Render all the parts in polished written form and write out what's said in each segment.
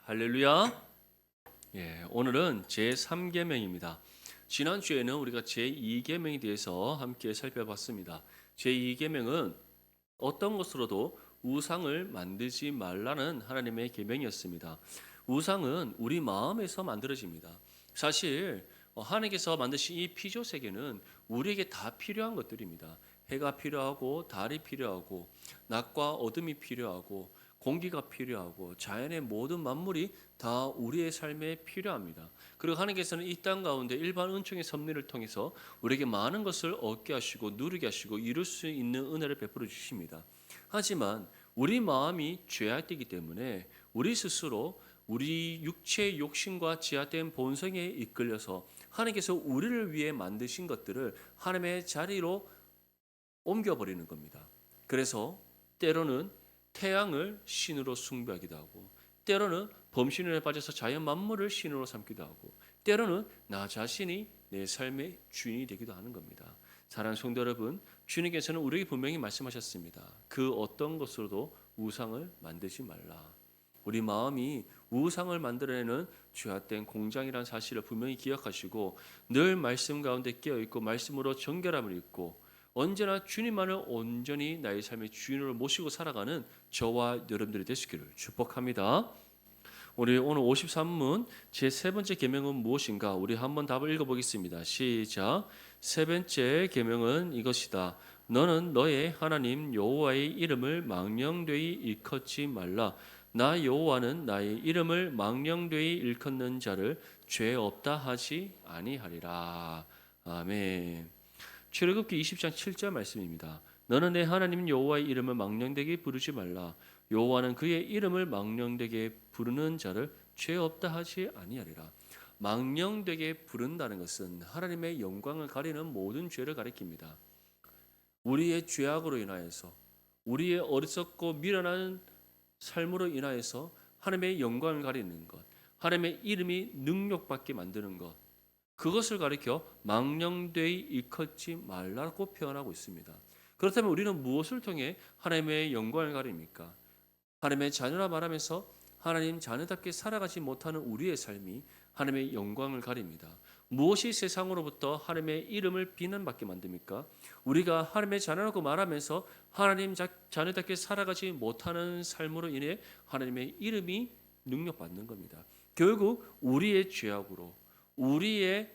할렐루야. 오늘은 제3계명입니다. 지난주에는 우리가 제2계명에 대해서 함께 살펴봤습니다. 제2계명은 어떤 것으로도 우상을 만들지 말라는 하나님의 계명이었습니다. 우상은 우리 마음에서 만들어집니다. 사실 하나님께서 만드신 이 피조 세계는 우리에게 다 필요한 것들입니다. 해가 필요하고 달이 필요하고 낮과 어둠이 필요하고 공기가 필요하고 자연의 모든 만물이 다 우리의 삶에 필요합니다. 그리고 하나님께서는 이 땅 가운데 일반 은총의 섭리를 통해서 우리에게 많은 것을 얻게 하시고 누리게 하시고 이룰 수 있는 은혜를 베풀어 주십니다. 하지만 우리 마음이 죄악되기 때문에 우리 스스로 우리 육체의 욕심과 지하된 본성에 이끌려서 하나님께서 우리를 위해 만드신 것들을 하나님의 자리로 옮겨버리는 겁니다. 그래서 때로는 태양을 신으로 숭배하기도 하고, 때로는 범신론에 빠져서 자연 만물을 신으로 삼기도 하고, 때로는 나 자신이 내 삶의 주인이 되기도 하는 겁니다. 사랑하는 성도 여러분, 주님께서는 우리에게 분명히 말씀하셨습니다. 그 어떤 것으로도 우상을 만들지 말라. 우리 마음이 우상을 만들어내는 죄악된 공장이라는 사실을 분명히 기억하시고 늘 말씀 가운데 깨어있고 말씀으로 정결함을 입고 언제나 주님만을 온전히 나의 삶의 주인으로 모시고 살아가는 저와 여러분들이 되시기를 축복합니다. 우리 오늘 53문 제 세 번째 계명은 무엇인가? 우리 한번 답을 읽어보겠습니다. 시작. 세 번째 계명은 이것이다. 너는 너의 하나님 여호와의 이름을 망령되이 일컫지 말라. 나 여호와는 나의 이름을 망령되이 일컫는 자를 죄 없다 하지 아니하리라. 아멘. 출애굽기 20장 7절 말씀입니다. 너는 내 하나님 여호와의 이름을 망령되게 부르지 말라. 여호와는 그의 이름을 망령되게 부르는 자를 죄 없다 하지 아니하리라. 망령되게 부른다는 것은 하나님의 영광을 가리는 모든 죄를 가리킵니다. 우리의 죄악으로 인하여서 우리의 어리석고 미련한 삶으로 인하여서 하나님의 영광을 가리는 것, 하나님의 이름이 능욕받게 만드는 것, 그것을 가리켜 망령되이 일컫지 말라고 표현하고 있습니다. 그렇다면 우리는 무엇을 통해 하나님의 영광을 가립니까? 하나님의 자녀라 말하면서 하나님 자녀답게 살아가지 못하는 우리의 삶이 하나님의 영광을 가립니다. 무엇이 세상으로부터 하나님의 이름을 비난받게 만듭니까? 우리가 하나님의 자녀라고 말하면서 하나님 자녀답게 살아가지 못하는 삶으로 인해 하나님의 이름이 능력받는 겁니다. 결국 우리의 죄악으로 우리의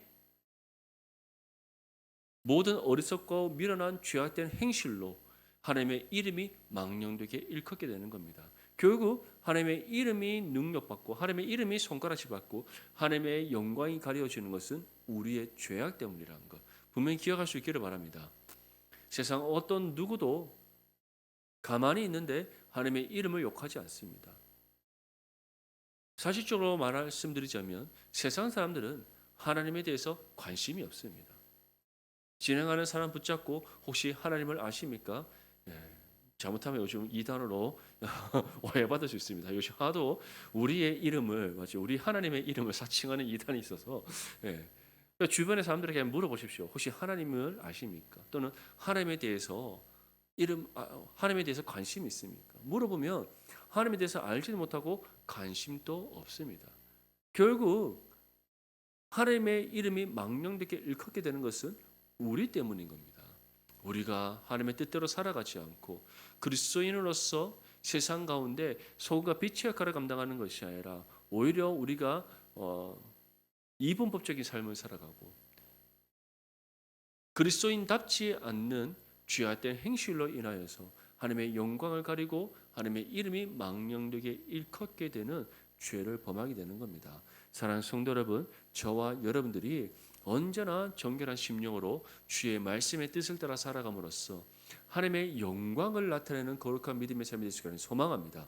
모든 어리석고 미련한 죄악된 행실로 하나님의 이름이 망령되게 일컫게 되는 겁니다. 결국 하나님의 이름이 능력받고 하나님의 이름이 손가락질 받고 하나님의 영광이 가려지는 것은 우리의 죄악 때문이라는 것 분명히 기억할 수 있기를 바랍니다. 세상 어떤 누구도 가만히 있는데 하나님의 이름을 욕하지 않습니다. 사실적으로 말씀드리자면 세상 사람들은 하나님에 대해서 관심이 없습니다. 진행하는 사람 붙잡고 혹시 하나님을 아십니까? 잘못하면 요즘 이 단어로 오해받을 수 있습니다. 요즘 하도 우리의 이름을 우리 하나님의 이름을 사칭하는 이단이 있어서 주변의 사람들에게 물어보십시오. 혹시 하나님을 아십니까? 또는 하나님에 대해서 하나님에 대해서 관심이 있습니까? 물어보면 하나님에 대해서 알지도 못하고 관심도 없습니다. 결국 하나님의 이름이 망령되게 일컫게 되는 것은 우리 때문인 겁니다. 우리가 하나님의 뜻대로 살아가지 않고 그리스도인으로서 세상 가운데 소금과 빛의 역할을 감당하는 것이 아니라 오히려 우리가 이분법적인 삶을 살아가고 그리스도인답지 않는 죄악된 행실로 인하여서 하나님의 영광을 가리고 하나님의 이름이 망령되게 일컫게 되는 죄를 범하게 되는 겁니다. 사랑하는 성도 여러분, 저와 여러분들이 언제나 정결한 심령으로 주의 말씀의 뜻을 따라 살아감으로써 하나님의 영광을 나타내는 거룩한 믿음의 삶이 될 수 있기를 소망합니다.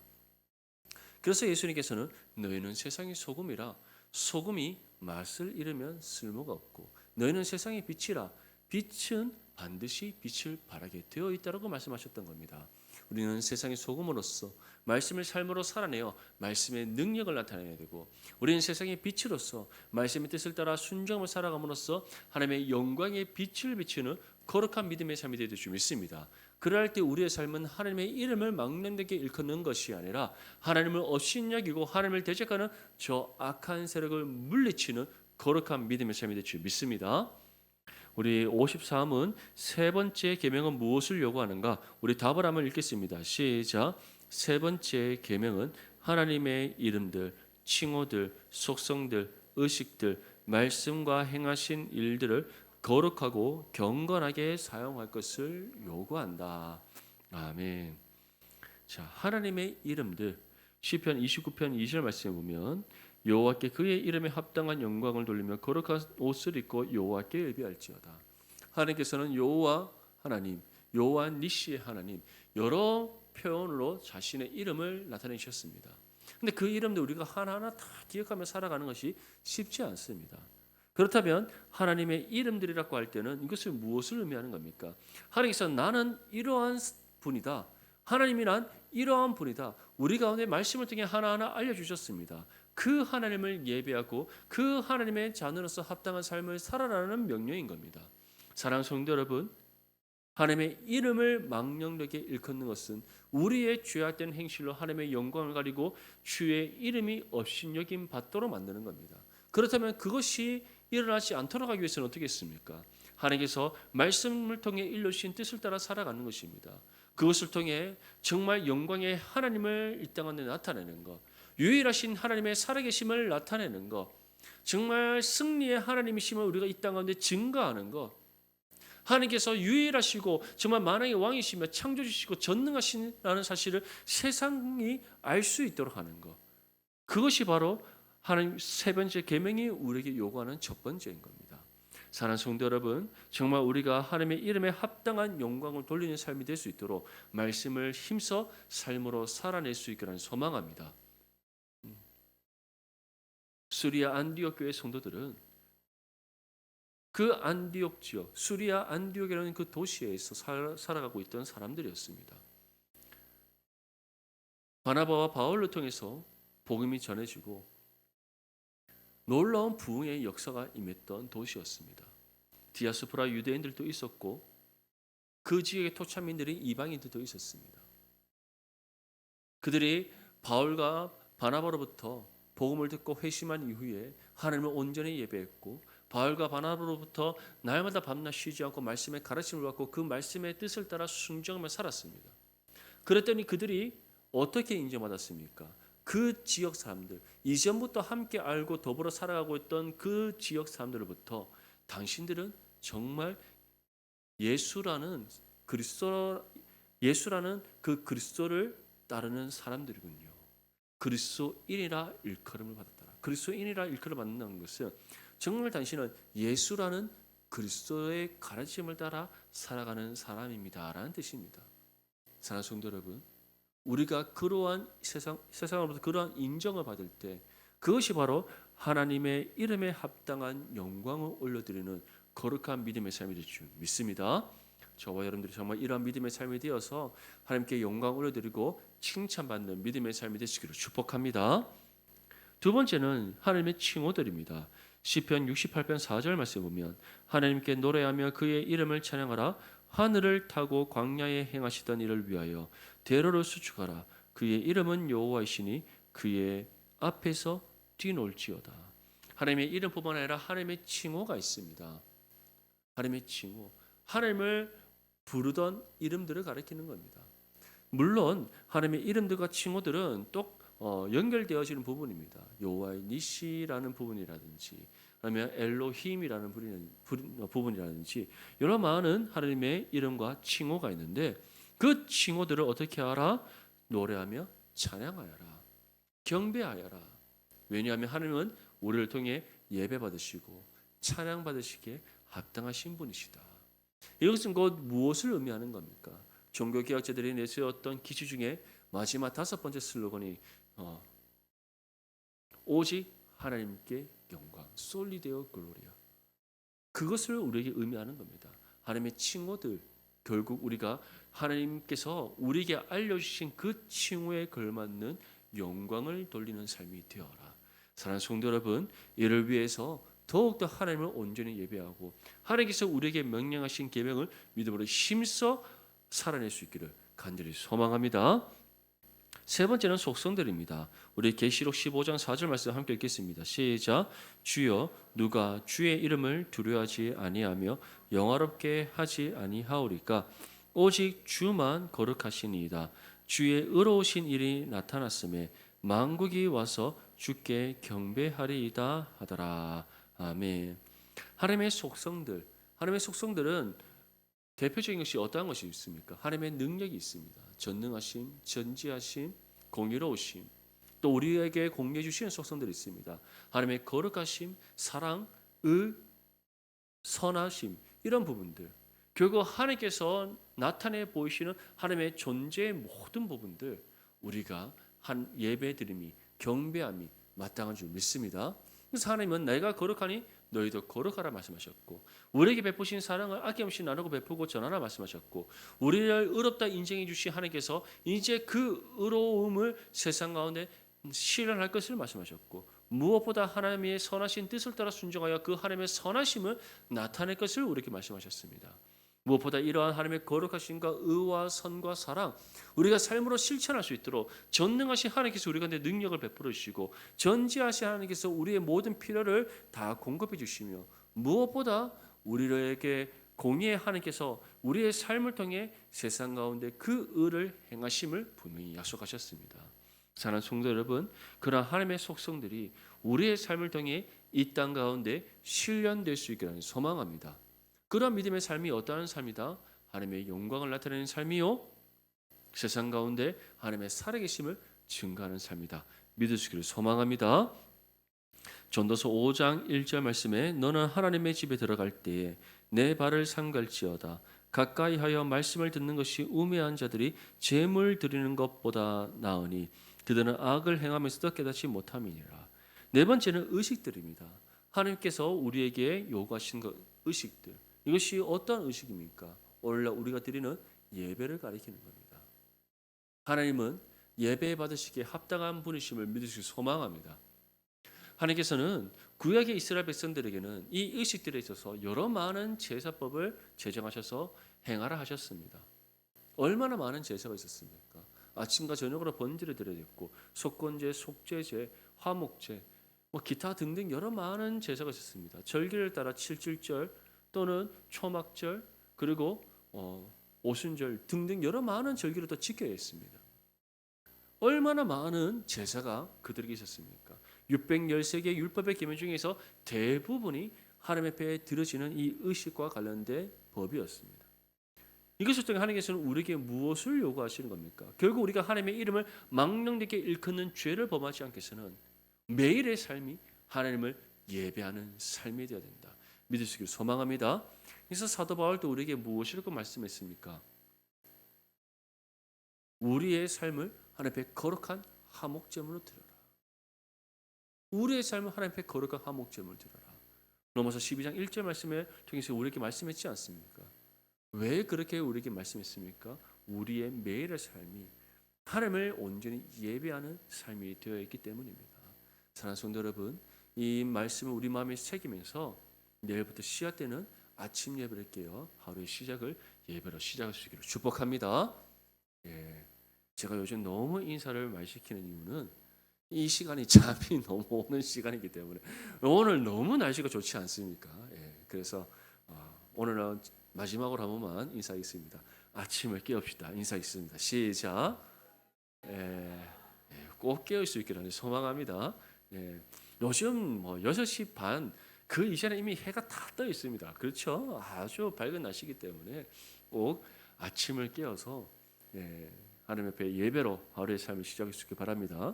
그래서 예수님께서는 너희는 세상의 소금이라 소금이 맛을 잃으면 쓸모가 없고 너희는 세상의 빛이라 빛은 반드시 빛을 발하게 되어 있다고 말씀하셨던 겁니다. 우리는 세상의 소금으로서 말씀을 삶으로 살아내어 말씀의 능력을 나타내야 되고 우리는 세상의 빛으로서 말씀의 뜻을 따라 순종을 살아감으로써 하나님의 영광의 빛을 비추는 거룩한 믿음의 삶이 되길 줄 믿습니다. 그럴 때 우리의 삶은 하나님의 이름을 망령되게 일컫는 것이 아니라 하나님을 업신여기고 하나님을 대적하는 저 악한 세력을 물리치는 거룩한 믿음의 삶이 될 줄 믿습니다. 우리 53은 세 번째 계명은 무엇을 요구하는가? 우리 답을 한번 읽겠습니다. 시작. 세 번째 계명은 하나님의 이름들, 칭호들, 속성들, 의식들, 말씀과 행하신 일들을 거룩하고 경건하게 사용할 것을 요구한다. 아멘. 자, 하나님의 이름들 시편 29편 2절 말씀에 보면 여호와께 그의 이름에 합당한 영광을 돌리며 거룩한 옷을 입고 여호와께 예배할지어다. 하나님께서는 여호와 하나님, 여호와 니시의 하나님 여러 표현으로 자신의 이름을 나타내셨습니다. 근데 그 이름도 우리가 하나하나 다 기억하며 살아가는 것이 쉽지 않습니다. 그렇다면 하나님의 이름들이라고 할 때는 이것을 무엇을 의미하는 겁니까? 하나님께서 나는 이러한 분이다. 하나님이 난 이러한 분이다. 우리 가운데 말씀을 통해 하나하나 알려주셨습니다. 그 하나님을 예배하고 그 하나님의 자녀로서 합당한 삶을 살아라는 명령인 겁니다. 사랑하는 성도 여러분, 하나님의 이름을 망령되게 일컫는 것은 우리의 죄악된 행실로 하나님의 영광을 가리고 주의 이름이 업신여김 받도록 만드는 겁니다. 그렇다면 그것이 일어나지 않도록 하기 위해서는 어떻게 했습니까? 하나님께서 말씀을 통해 일러주신 뜻을 따라 살아가는 것입니다. 그것을 통해 정말 영광의 하나님을 이 땅에 나타내는 것, 유일하신 하나님의 살아계심을 나타내는 것, 정말 승리의 하나님이심을 우리가 이 땅 가운데 증거하는 것, 하나님께서 유일하시고 정말 만왕의 왕이시며 창조주시고 전능하시라는 사실을 세상이 알 수 있도록 하는 것, 그것이 바로 하나님 세 번째 계명이 우리에게 요구하는 첫 번째인 겁니다. 사랑하는 성도 여러분, 정말 우리가 하나님의 이름에 합당한 영광을 돌리는 삶이 될 수 있도록 말씀을 힘써 삶으로 살아낼 수 있기를 소망합니다. 수리아 안디옥 교회 성도들은 그 안디옥 지역, 수리아 안디옥이라는 그 도시에서 살아가고 있던 사람들이었습니다. 바나바와 바울을 통해서 복음이 전해지고 놀라운 부흥의 역사가 임했던 도시였습니다. 디아스포라 유대인들도 있었고 그 지역의 토착민들이 이방인들도 있었습니다. 그들이 바울과 바나바로부터 복음을 듣고 회심한 이후에 하나님을 온전히 예배했고 바울과 바나바로부터 날마다 밤낮 쉬지 않고 말씀의 가르침을 받고 그 말씀의 뜻을 따라 순종하며 살았습니다. 그랬더니 그들이 어떻게 인정받았습니까? 그 지역 사람들, 이전부터 함께 알고 더불어 살아가고 있던 그 지역 사람들로부터 당신들은 정말 예수라는 그 그리스도를 따르는 사람들이군요. 그리스도인이라 일컬음을 받았다. 그리스도인이라 일컬음을 받는다는 것은 정말 당신은 예수라는 그리스도의 가르침을 따라 살아가는 사람입니다라는 뜻입니다. 사랑하는 성도 여러분, 우리가 그러한 세상으로부터 그러한 인정을 받을 때 그것이 바로 하나님의 이름에 합당한 영광을 올려드리는 거룩한 믿음의 삶이 될 줄 믿습니다. 저와 여러분들이 정말 이러한 믿음의 삶이 되어서 하나님께 영광을 올려드리고 칭찬받는 믿음의 삶이 되시기를 축복합니다. 두 번째는 하나님의 칭호들입니다. 시편 68편 4절 말씀 보면 하나님께 노래하며 그의 이름을 찬양하라. 하늘을 타고 광야에 행하시던 일을 위하여 대로를 수축하라. 그의 이름은 여호와이시니 그의 앞에서 뛰놀지어다. 하나님의 이름뿐만 아니라 하나님의 칭호가 있습니다. 하나님의 칭호, 하나님을 부르던 이름들을 가리키는 겁니다. 물론 하나님의 이름들과 칭호들은 또 연결되어지는 부분입니다. 여호와의 니시라는 부분이라든지 아니면 엘로힘이라는 부분이라든지 여러 많은 하나님의 이름과 칭호가 있는데 그 칭호들을 어떻게 하라? 노래하며 찬양하여라. 경배하여라. 왜냐하면 하나님은 우리를 통해 예배받으시고 찬양받으시기에 합당하신 분이시다. 이것은 곧 무엇을 의미하는 겁니까? 종교개혁자들이 내세웠던 기치 중에 마지막 다섯 번째 슬로건이 오직 하나님께 영광, 솔리데오 글로리아. 그것을 우리에게 의미하는 겁니다. 하나님의 칭호들, 결국 우리가 하나님께서 우리에게 알려주신 그 칭호에 걸맞는 영광을 돌리는 삶이 되어라. 사랑하는 성도 여러분, 이를 위해서 더욱더 하나님을 온전히 예배하고 하나님께서 우리에게 명령하신 계명을 믿음으로 힘써 살아낼 수 있기를 간절히 소망합니다. 세 번째는 속성들입니다. 우리 계시록 15장 4절 말씀 함께 읽겠습니다. 시작. 주여 누가 주의 이름을 두려워하지 아니하며 영화롭게 하지 아니하오리까? 오직 주만 거룩하시니이다. 주의 의로우신 일이 나타났음에 만국이 와서 주께 경배하리이다 하더라. 아멘. 하나님의 속성들, 하나님의 속성들은 대표적인 것이 어떠한 것이 있습니까? 하나님의 능력이 있습니다. 전능하심, 전지하심, 공의로우심, 또 우리에게 공유해 주시는 속성들이 있습니다. 하나님의 거룩하심, 사랑, 의, 선하심, 이런 부분들, 결국 하나님께서 나타내 보이시는 하나님의 존재의 모든 부분들, 우리가 한 예배드림이, 경배함이 마땅한 줄 믿습니다. 그래서 하나님은 내가 거룩하니 너희도 거룩하라 말씀하셨고, 우리에게 베푸신 사랑을 아낌없이 나누고 베푸고 전하라 말씀하셨고, 우리를 의롭다 인정해 주신 하나님께서 이제 그 의로움을 세상 가운데 실현할 것을 말씀하셨고, 무엇보다 하나님의 선하신 뜻을 따라 순종하여 그 하나님의 선하심을 나타낼 것을 우리에게 말씀하셨습니다. 무엇보다 이러한 하나님의 거룩하심과 의와 선과 사랑, 우리가 삶으로 실천할 수 있도록 전능하신 하나님께서 우리 가운데 능력을 베풀어 주시고, 전지하신 하나님께서 우리의 모든 필요를 다 공급해 주시며, 무엇보다 우리에게 공의의 하나님께서 우리의 삶을 통해 세상 가운데 그 의를 행하심을 분명히 약속하셨습니다. 사랑하는 성도 여러분, 그러한 하나님의 속성들이 우리의 삶을 통해 이 땅 가운데 실현될 수 있기를 소망합니다. 그런 믿음의 삶이 어떠한 삶이다? 하나님의 영광을 나타내는 삶이요, 세상 가운데 하나님의 살아계심을 증거하는 삶이다. 믿으시기를 소망합니다. 전도서 5장 1절 말씀에 너는 하나님의 집에 들어갈 때에 내 발을 삼갈지어다. 가까이 하여 말씀을 듣는 것이 우매한 자들이 재물 드리는 것보다 나으니 그들은 악을 행하면서도 깨닫지 못함이니라. 네 번째는 의식들입니다. 하나님께서 우리에게 요구하신 의식들, 이것이 어떤 의식입니까? 오늘날 우리가 드리는 예배를 가리키는 겁니다. 하나님은 예배 받으시기에 합당한 분이심을 믿으시기 소망합니다. 하나님께서는 구약의 이스라엘 백성들에게는 이 의식들에 있어서 여러 많은 제사법을 제정하셔서 행하라 하셨습니다. 얼마나 많은 제사가 있었습니까? 아침과 저녁으로 번제를 드려야 됐고, 속건제, 속죄제, 화목제, 기타 등등 여러 많은 제사가 있었습니다. 절기를 따라 칠칠절 또는 초막절, 그리고 오순절 등등 여러 많은 절기를 또 지켜야 했습니다. 얼마나 많은 제사가 그들에게 있었습니까? 613개의 율법의 계명 중에서 대부분이 하나님 앞에 드려지는 이 의식과 관련된 법이었습니다. 이것을 통해 하나님께서는 우리에게 무엇을 요구하시는 겁니까? 결국 우리가 하나님의 이름을 망령되게 일컫는 죄를 범하지 않게 해서는 매일의 삶이 하나님을 예배하는 삶이 되어야 된다. 믿으시길 소망합니다. 그래서 사도 바울도 우리에게 무엇이라고 말씀했습니까? 우리의 삶을 하나님 앞에 거룩한 화목제물로 드려라. 우리의 삶을 하나님 앞에 거룩한 화목제물로 드려라. 로마서 12장 1절 말씀을 통해서 우리에게 말씀했지 않습니까? 왜 그렇게 우리에게 말씀했습니까? 우리의 매일의 삶이 하나님을 온전히 예배하는 삶이 되어 있기 때문입니다. 사랑하는 성도 여러분, 이 말씀을 우리 마음에 새기면서 내일부터 씨앗 때는 아침 예배를 깨어 하루의 시작을 예배로 시작할 수 있기를 축복합니다. 제가 요즘 너무 인사를 많이 시키는 이유는 이 시간이 잠이 너무 오는 시간이기 때문에, 오늘 너무 날씨가 좋지 않습니까? 그래서 오늘은 마지막으로 한 번만 인사하겠습니다. 아침을 깨웁시다. 인사하겠습니다. 시작. 꼭 깨울 수 있기를 소망합니다. 요즘 6시 반 그 이전에 이미 해가 다 떠 있습니다. 그렇죠? 아주 밝은 날씨이기 때문에 꼭 아침을 깨어서 하나님 앞에 예배로 하루의 삶을 시작할 수 있길 바랍니다.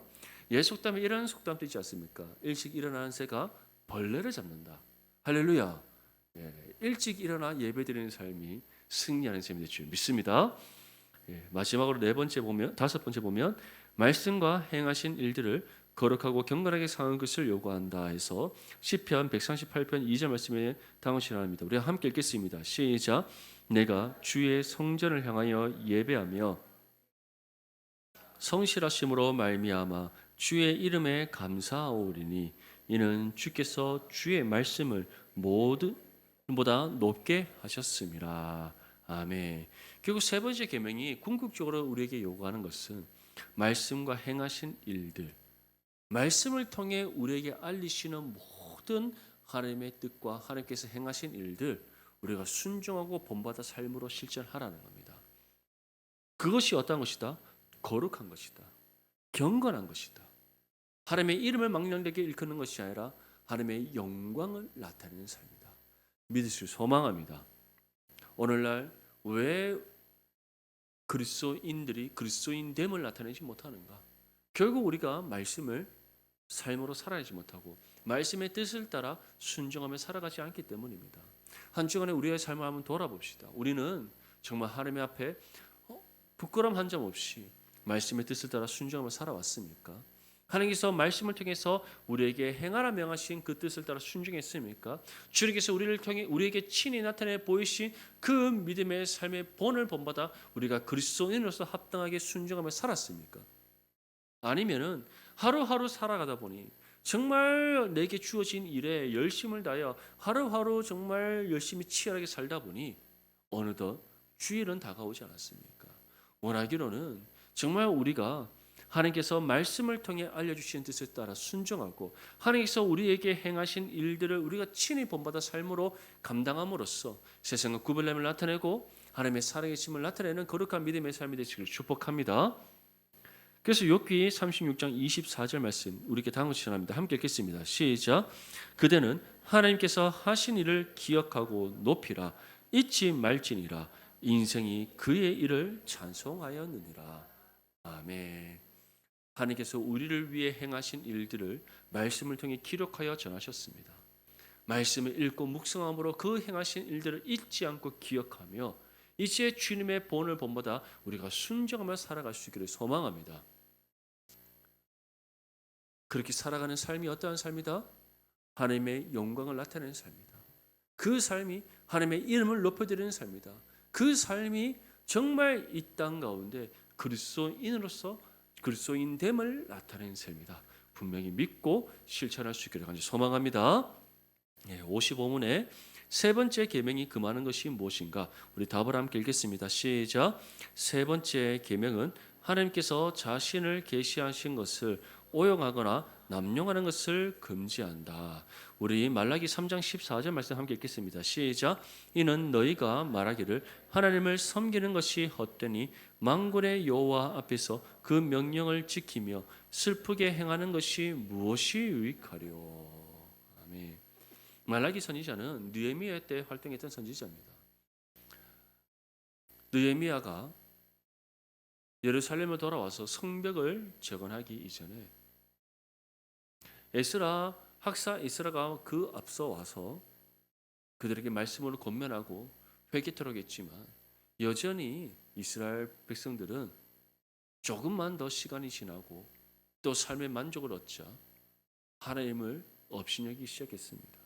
속담에 이런 속담도 있지 않습니까? 일찍 일어나는 새가 벌레를 잡는다. 할렐루야. 일찍 일어나 예배드리는 삶이 승리하는 삶이 될 줄 믿습니다. 마지막으로 다섯 번째 보면 말씀과 행하신 일들을 거룩하고 경건하게 사는 것을 요구한다 해서 시편 138편 2절 말씀에 당하시랍니다. 우리가 함께 읽겠습니다. 시작. 내가 주의 성전을 향하여 예배하며 성실하심으로 말미암아 주의 이름에 감사하오리니 이는 주께서 주의 말씀을 모든 보다 높게 하셨음이라. 아멘. 결국 세 번째 계명이 궁극적으로 우리에게 요구하는 것은 말씀과 행하신 일들, 말씀을 통해 우리에게 알리시는 모든 하나님의 뜻과 하나님께서 행하신 일들, 우리가 순종하고 본받아 삶으로 실천하라는 겁니다. 그것이 어떤 것이다? 거룩한 것이다. 경건한 것이다. 하나님의 이름을 망령되게 일컫는 것이 아니라 하나님의 영광을 나타내는 삶이다. 믿으실 소망합니다. 오늘날 왜 그리스도인들이 그리스도인됨을 나타내지 못하는가? 결국 우리가 말씀을 삶으로 살아내지 못하고 말씀의 뜻을 따라 순종하며 살아가지 않기 때문입니다. 한 주간에 우리의 삶을 한번 돌아봅시다. 우리는 정말 하나님 앞에 부끄러움 한 점 없이 말씀의 뜻을 따라 순종하며 살아왔습니까? 하나님께서 말씀을 통해서 우리에게 행하라 명하신 그 뜻을 따라 순종했습니까? 주님께서 우리를 통해 우리에게 친히 나타내 보이신 그 믿음의 삶의 본을 본받아 우리가 그리스도인으로서 합당하게 순종하며 살았습니까? 아니면은 하루하루 살아가다 보니 정말 내게 주어진 일에 열심을 다하여 하루하루 정말 열심히 치열하게 살다 보니 어느덧 주일은 다가오지 않았습니까? 원하기로는 정말 우리가 하나님께서 말씀을 통해 알려주신 뜻에 따라 순종하고 하나님께서 우리에게 행하신 일들을 우리가 친히 본받아 삶으로 감당함으로써 세상과 구별됨을 나타내고 하나님의 살아계심을 나타내는 거룩한 믿음의 삶이 되시기를 축복합니다. 그래서 욥기 36장 24절 말씀 우리에게 다음과 같이 전합니다. 함께 읽겠습니다. 시작. 그대는 하나님께서 하신 일을 기억하고 높이라. 잊지 말지니라. 인생이 그의 일을 찬송하였느니라. 아멘. 하나님께서 우리를 위해 행하신 일들을 말씀을 통해 기록하여 전하셨습니다. 말씀을 읽고 묵상함으로 그 행하신 일들을 잊지 않고 기억하며 이제 주님의 본을 본보다 우리가 순종하며 살아갈 수 있기를 소망합니다. 그렇게 살아가는 삶이 어떠한 삶이다? 하나님의 영광을 나타내는 삶이다. 그 삶이 하나님의 이름을 높여드리는 삶이다. 그 삶이 정말 이 땅 가운데 그리스도인으로서 그리스도인됨을 나타내는 삶이다. 분명히 믿고 실천할 수 있기를 간절히 소망합니다. 55문에 세 번째 계명이 금하는 것이 무엇인가? 우리 답을 함께 읽겠습니다. 시작. 세 번째 계명은 하나님께서 자신을 계시하신 것을 오용하거나 남용하는 것을 금지한다. 우리 말라기 3장 14절 말씀 함께 읽겠습니다. 시작. 이는 너희가 말하기를 하나님을 섬기는 것이 헛되니 만군의 여호와 앞에서 그 명령을 지키며 슬프게 행하는 것이 무엇이 유익하리요. 아멘. 말라기 선지자는 느헤미야 때 활동했던 선지자입니다. 느헤미야가 예루살렘을 돌아와서 성벽을 재건하기 이전에 에스라 학사 에스라가 그 앞서 와서 그들에게 말씀을 권면하고 회개토록 했지만 여전히 이스라엘 백성들은 조금만 더 시간이 지나고 또 삶의 만족을 얻자 하나님을 업신여기기 시작했습니다.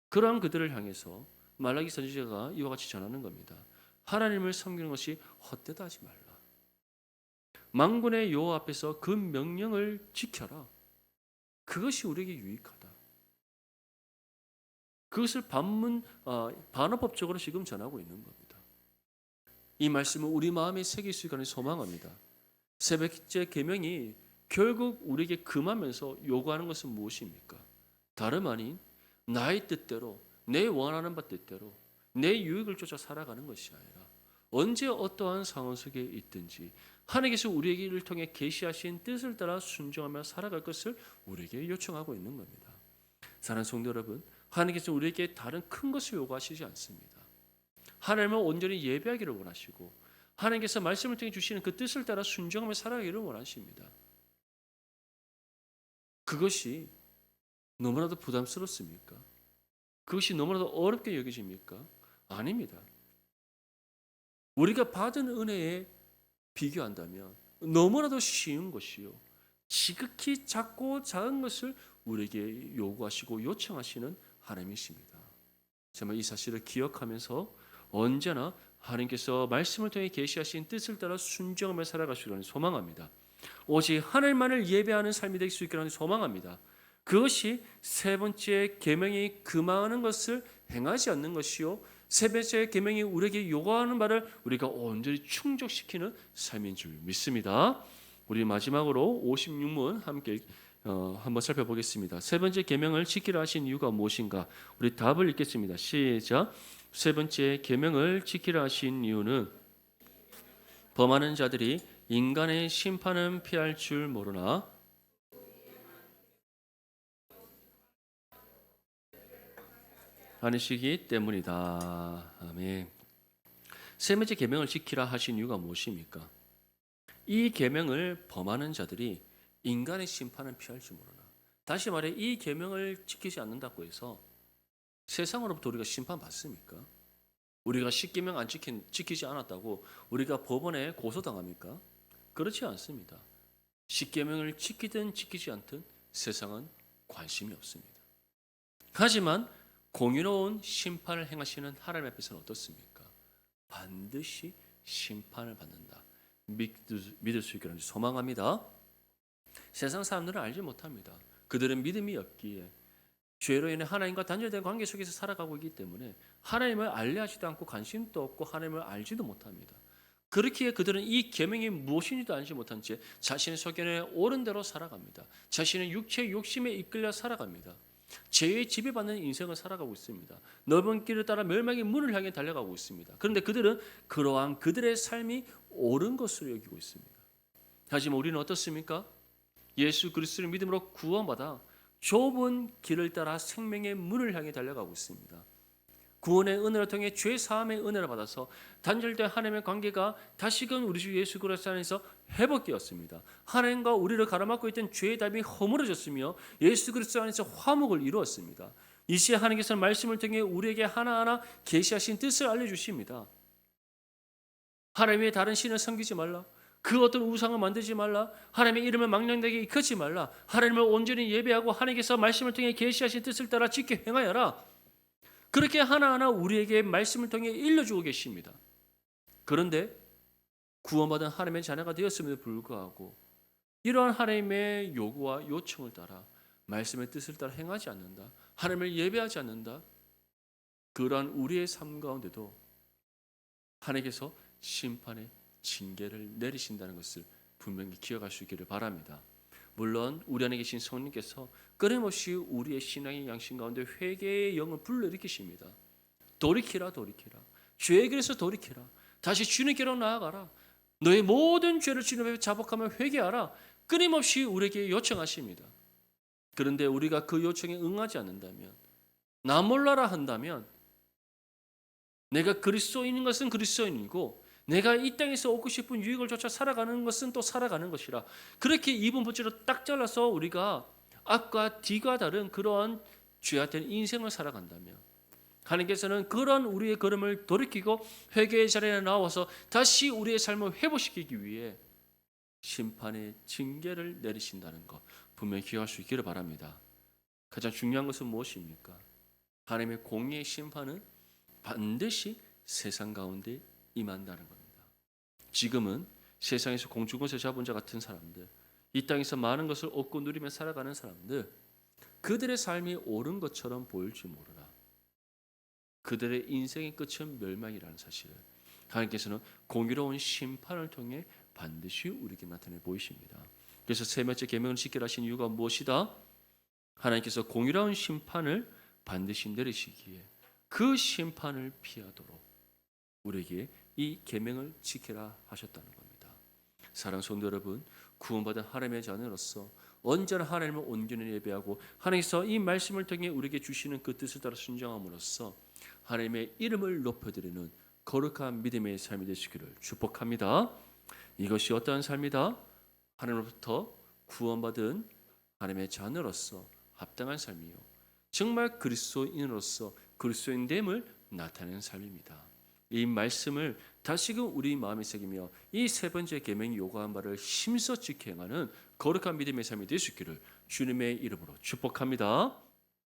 그러한 그들을 향해서 말라기 선지자가 이와 같이 전하는 겁니다. 하나님을 섬기는 것이 헛되다 하지 말라. 만군의 여호와 앞에서 그 명령을 지켜라. 그것이 우리에게 유익하다. 그것을 반어법적으로 지금 전하고 있는 겁니다. 이 말씀을 우리 마음에 새길 수 있기를 소망합니다. 세 번째 계명이 결국 우리에게 금하면서 요구하는 것은 무엇입니까? 다름 아닌 나의 뜻대로 내 원하는 바 뜻대로 내 유익을 쫓아 살아가는 것이 아니라 언제 어떠한 상황 속에 있든지 하나님께서 우리에게 이를 통해 계시하신 뜻을 따라 순종하며 살아갈 것을 우리에게 요청하고 있는 겁니다. 사랑하는 성도 여러분, 하나님께서 우리에게 다른 큰 것을 요구하시지 않습니다. 하나님을 온전히 예배하기를 원하시고 하나님께서 말씀을 통해 주시는 그 뜻을 따라 순종하며 살아가기를 원하십니다. 그것이 너무나도 부담스럽습니까? 그것이 너무나도 어렵게 여겨집니까? 아닙니다. 우리가 받은 은혜에 비교한다면 너무나도 쉬운 것이요. 지극히 작고 작은 것을 우리에게 요구하시고 요청하시는 하나님이십니다. 정말 이 사실을 기억하면서 언제나 하나님께서 말씀을 통해 계시하신 뜻을 따라 순종하며 살아가시기를 소망합니다. 오직 하늘만을 예배하는 삶이 될 수 있기를 소망합니다. 그것이 세 번째 계명이 금하는 것을 행하지 않는 것이요 세 번째 계명이 우리에게 요구하는 바를 우리가 온전히 충족시키는 삶인 줄 믿습니다. 우리 마지막으로 56문 함께 한번 살펴보겠습니다. 세 번째 계명을 지키라 하신 이유가 무엇인가? 우리 답을 읽겠습니다. 시작. 세 번째 계명을 지키라 하신 이유는 범하는 자들이 인간의 심판은 피할 줄 모르나 하시기 때문이다. 아멘. 세 번째 계명을 지키라 하신 이유가 무엇입니까? 이 계명을 범하는 자들이 인간의 심판은 피할 줄 모르나. 다시 말해 이 계명을 지키지 않는다고 해서 세상으로부터 우리가 심판받습니까? 우리가 십계명 안 지키지 않았다고 우리가 법원에 고소당합니까? 그렇지 않습니다. 십계명을 지키든 지키지 않든 세상은 관심이 없습니다. 하지만 공의로운 심판을 행하시는 하나님 앞에서는 어떻습니까? 반드시 심판을 받는다. 믿을 수 있기를 소망합니다. 세상 사람들은 알지 못합니다. 그들은 믿음이 없기에 죄로 인해 하나님과 단절된 관계 속에서 살아가고 있기 때문에 하나님을 알려하지도 않고 관심도 없고 하나님을 알지도 못합니다. 그렇기에 그들은 이 계명이 무엇인지도 알지 못한 채 자신의 소견에 옳은 대로 살아갑니다. 자신의 육체의 욕심에 이끌려 살아갑니다. 죄에 지배받는 인생을 살아가고 있습니다. 넓은 길을 따라 멸망의 문을 향해 달려가고 있습니다. 그런데 그들은 그러한 그들의 삶이 옳은 것으로 여기고 있습니다. 하지만 우리는 어떻습니까? 예수 그리스도를 믿음으로 구원받아 좁은 길을 따라 생명의 문을 향해 달려가고 있습니다. 구원의 은혜를 통해 죄 사함의 은혜를 받아서 단절된 하나님의 관계가 다시금 우리 주 예수 그리스도 안에서 회복되었습니다. 하나님과 우리를 가로막고 있던 죄의 담이 허물어졌으며 예수 그리스도 안에서 화목을 이루었습니다. 이 시에 하나님께서는 말씀을 통해 우리에게 하나하나 계시하신 뜻을 알려주십니다. 하나님의 다른 신을 섬기지 말라. 그 어떤 우상을 만들지 말라. 하나님의 이름을 망령되게 일컫지 말라. 하나님을 온전히 예배하고 하나님께서 말씀을 통해 계시하신 뜻을 따라 지켜 행하여라. 그렇게 하나하나 우리에게 말씀을 통해 일러주고 계십니다. 그런데 구원받은 하나님의 자녀가 되었음에도 불구하고 이러한 하나님의 요구와 요청을 따라 말씀의 뜻을 따라 행하지 않는다. 하나님을 예배하지 않는다. 그러한 우리의 삶 가운데도 하나님께서 심판의 징계를 내리신다는 것을 분명히 기억할 수 있기를 바랍니다. 물론 우리 안에 계신 성령께서 끊임없이 우리의 신앙의 양심 가운데 회개의 영을 불러일으키십니다. 돌이키라 돌이키라. 죄의 길에서 돌이키라. 다시 주님께로 나아가라. 너의 모든 죄를 주님 앞에 자복하며 회개하라. 끊임없이 우리에게 요청하십니다. 그런데 우리가 그 요청에 응하지 않는다면, 나 몰라라 한다면, 내가 그리스도인인 것은 그리스도인이고 내가 이 땅에서 얻고 싶은 유익을 쫓아 살아가는 것은 또 살아가는 것이라. 그렇게 이분법칙으로 딱 잘라서 우리가 앞과 뒤가 다른 그러한 죄악된 인생을 살아간다면 하나님께서는 그런 우리의 걸음을 돌이키고 회개의 자리에 나와서 다시 우리의 삶을 회복시키기 위해 심판의 징계를 내리신다는 것 분명히 기억할 수 있기를 바랍니다. 가장 중요한 것은 무엇입니까? 하나님의 공의의 심판은 반드시 세상 가운데 임한다는 겁니다. 지금은 세상에서 공중것을 잡은 자 같은 사람들, 이 땅에서 많은 것을 얻고 누리며 살아가는 사람들, 그들의 삶이 옳은 것처럼 보일지 모르나 그들의 인생의 끝은 멸망이라는 사실을 하나님께서는 공의로운 심판을 통해 반드시 우리에게 나타내 보이십니다. 그래서 세 번째 계명을 지키라 하신 이유가 무엇이다? 하나님께서 공의로운 심판을 반드시 내리시기에 그 심판을 피하도록 우리에게 이 계명을 지키라 하셨다는 겁니다. 사랑하는 성도 여러분, 구원받은 하나님의 자녀로서 언제나 하나님을 온전히 예배하고 하나님께서 이 말씀을 통해 우리에게 주시는 그 뜻을 따라 순종함으로써 하나님의 이름을 높여드리는 거룩한 믿음의 삶이 되시기를 축복합니다. 이것이 어떠한 삶이다? 하나님으로부터 구원받은 하나님의 자녀로서 합당한 삶이요, 정말 그리스도인으로서 그리스도인됨을 나타내는 삶입니다. 이 말씀을 다시금 우리 마음에 새기며 이 세 번째 계명이 요구한 바를 힘써 지켜 행하는 거룩한 믿음의 삶이 될 수 있기를 주님의 이름으로 축복합니다.